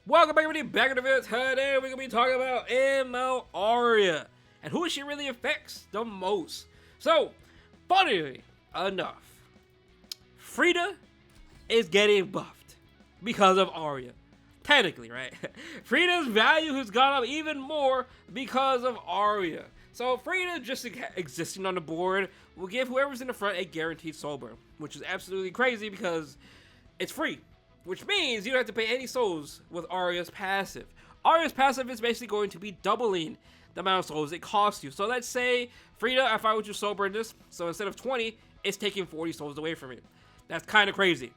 Welcome back, everybody. Back in the video. Today we're gonna be talking about ML Arya and who she really affects the most. So, funnily enough, Frida is getting buffed because of Arya. Technically, right? Frida's value has gone up even more because of Arya. So Frida just existing on the board will give whoever's in the front a guaranteed soul burn, which is absolutely crazy because it's free. Which means you don't have to pay any souls with Arya's passive. Arya's passive is basically going to be doubling the amount of souls it costs you. So let's say, Frida, if I were to soul burn this, so instead of 20, it's taking 40 souls away from me. That's kind of crazy.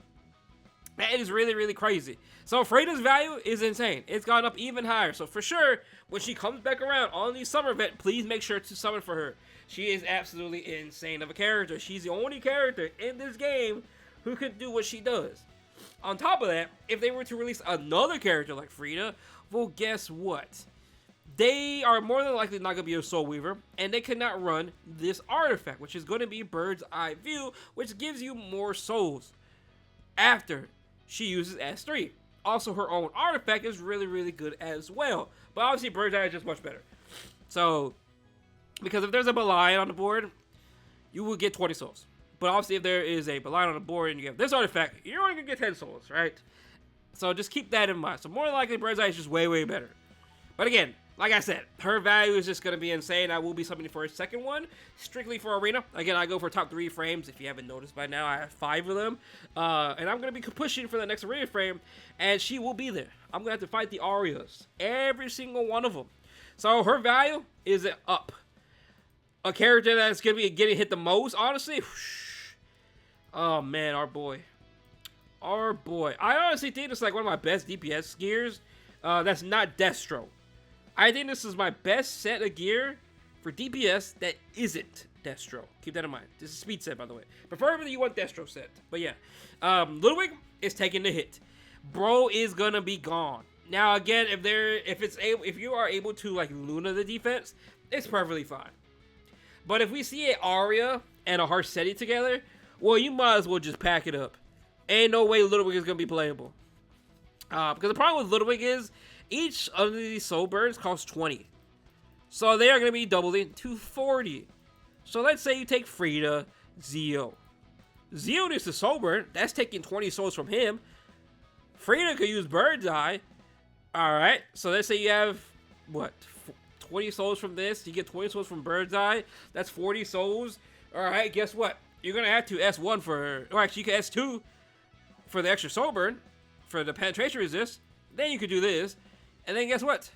That is really, really crazy. So Frida's value is insane. It's gone up even higher. So for sure, when she comes back around on the summer event, please make sure to summon for her. She is absolutely insane of a character. She's the only character in this game who can do what she does. On top of that, if they were to release another character like Frida, well, guess what? They are more than likely not going to be a Soul Weaver, and they cannot run this artifact, which is going to be Bird's Eye View, which gives you more souls after she uses S3. Also, her own artifact is really, really good as well. But obviously, Bird's Eye is just much better. So, because if there's a Belial on the board, you will get 20 souls. But obviously, if there is a Belial on the board and you have this artifact, you're only going to get 10 souls, right? So just keep that in mind. So more than likely, Bird's Eye is just way, way better. But again, like I said, her value is just going to be insane. I will be summoning for a second one, strictly for Arena. Again, I go for top 3 frames. If you haven't noticed by now, I have 5 of them. And I'm going to be pushing for the next Arena frame, and she will be there. I'm going to have to fight the Aryas, every single one of them. So her value is up. A character that's going to be getting hit the most, honestly, oh man, our boy. I honestly think it's like one of my best DPS gears. That's not Destro. I think this is my best set of gear for DPS that isn't Destro. Keep that in mind. This is a speed set, by the way. Preferably you want Destro set. But yeah. Ludwig is taking the hit. Bro is gonna be gone. Now again, if you are able to like Luna the defense, it's perfectly fine. But if we see an Arya and a Harseti together, well, you might as well just pack it up. Ain't no way Ludwig is going to be playable. Because the problem with Ludwig is each of these soul burns costs 20. So they are going to be doubling to 40. So let's say you take Frida, Zio. Zio needs a soul burn. That's taking 20 souls from him. Frida could use Bird's Eye. Alright. So let's say you have, what, 20 souls from this. You get 20 souls from Bird's Eye. That's 40 souls. Alright, guess what? You're going to have to S1 for, or actually you can S2 for the extra soul burn, for the penetration resist. Then you could do this. And then guess what?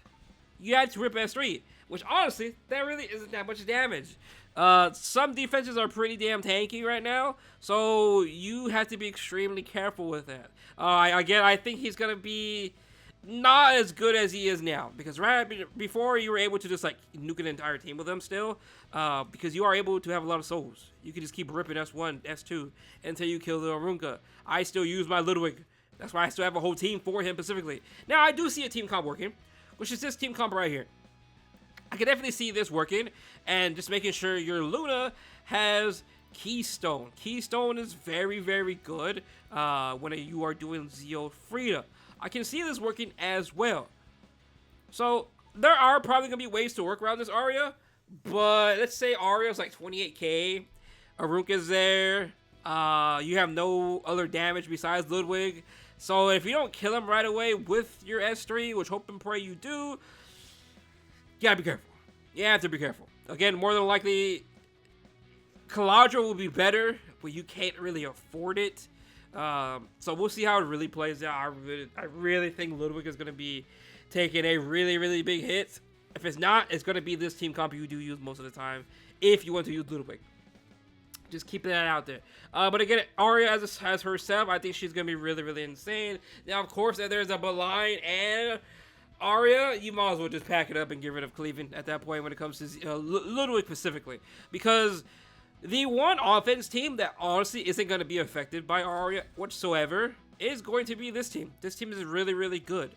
You had to rip S3, which honestly, that really isn't that much damage. Some defenses are pretty damn tanky right now, so you have to be extremely careful with that. Again, I think he's going to be not as good as he is now, because right before you were able to just like nuke an entire team with them still, because you are able to have a lot of souls. You can just keep ripping S1, S2 until you kill the Arunca. I still use my Ludwig. That's why I still have a whole team for him specifically. Now I do see a team comp working, which is this team comp right here. I can definitely see this working, and just making sure your Luna has Keystone. Keystone is very, very good when you are doing Zio Frida. I can see this working as well. So there are probably going to be ways to work around this Arya. But let's say Arya is like 28k. Arunca's there. You have no other damage besides Ludwig. So if you don't kill him right away with your S3, which hope and pray you do, you gotta be careful. You have to be careful. Again, more than likely, Caladra will be better, but you can't really afford it. So we'll see how it really plays out. I really think Ludwig is going to be taking a really, really big hit. If it's not, it's going to be this team comp you do use most of the time if you want to use Ludwig. Just keep that out there. But again, Arya has herself. I think she's going to be really, really insane. Now, of course, if there's a Belial and Arya, you might as well just pack it up and get rid of Cleveland at that point when it comes to Ludwig specifically. Because the one offense team that honestly isn't going to be affected by Arya whatsoever is going to be this team. This team is really, really good.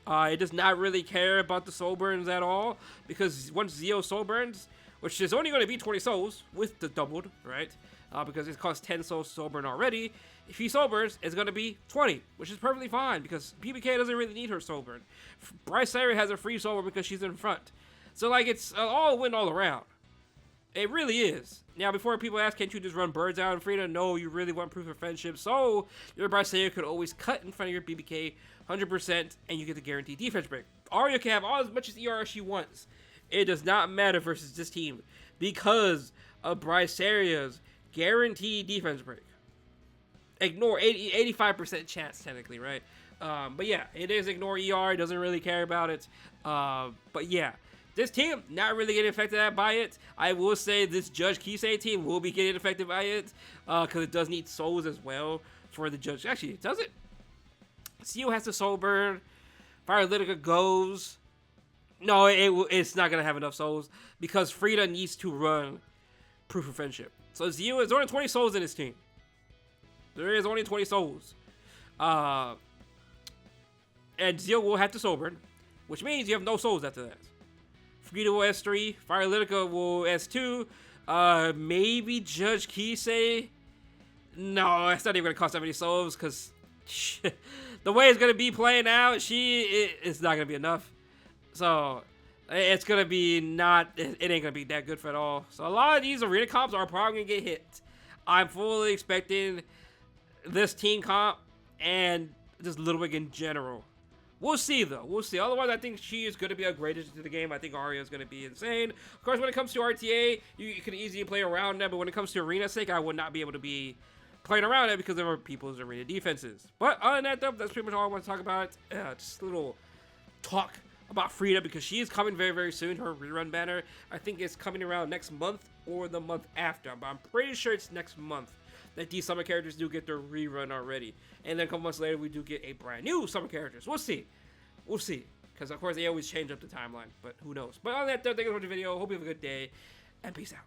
It does not really care about the soul burns at all, because once Zio soul burns, which is only going to be 20 souls with the doubled, right? because it costs 10 souls to sober already. If he sobers, it's going to be 20, which is perfectly fine because BBK doesn't really need her sober. Bryce Arya has a free sober because she's in front. So, like, it's all win all around. It really is. Now, before people ask, can't you just run birds out in Frida? No, you really want proof of friendship. So, your Bryce Arya could always cut in front of your BBK 100%, and you get the guaranteed defense break. Arya can have all as much as ER as she wants. It does not matter versus this team because of Bryce Arya's guaranteed defense break. Ignore 85% chance, technically, right? But yeah, it is ignore ER. It doesn't really care about it. But yeah. This team, not really getting affected by it. I will say this Judge Kisei team will be getting affected by it. Because it does need souls as well for the Judge. Actually, does it? Seal has the soul burn. Fire-Lytica goes. No, it's not going to have enough souls. Because Frida needs to run Proof of Friendship. So Zio is only 20 souls in this team. There is only 20 souls. And Zio will have to soul burn. Which means you have no souls after that. Frida will S3, Fire-Lytica will S2, maybe Judge Kisei. No, it's not even going to cost that many souls, because the way it's going to be playing out, it's not going to be enough. So, it's going to be it ain't going to be that good for it all. So, a lot of these arena comps are probably going to get hit. I'm fully expecting this team comp and just Ludwig in general. We'll see, though. We'll see. Otherwise, I think she is going to be a great addition to the game. I think Arya is going to be insane. Of course, when it comes to RTA, you can easily play around that. But when it comes to arena sake, I would not be able to be playing around it because there are people's arena defenses. But other than that, though, that's pretty much all I want to talk about. Just a little talk about Frida because she is coming very, very soon. Her rerun banner, I think, is coming around next month or the month after. But I'm pretty sure it's next month that these summer characters do get their rerun already. And then a couple months later, we do get a brand new summer characters. We'll see. We'll see. Because, of course, they always change up the timeline. But who knows. But other than that, thank you for the video. Hope you have a good day. And peace out.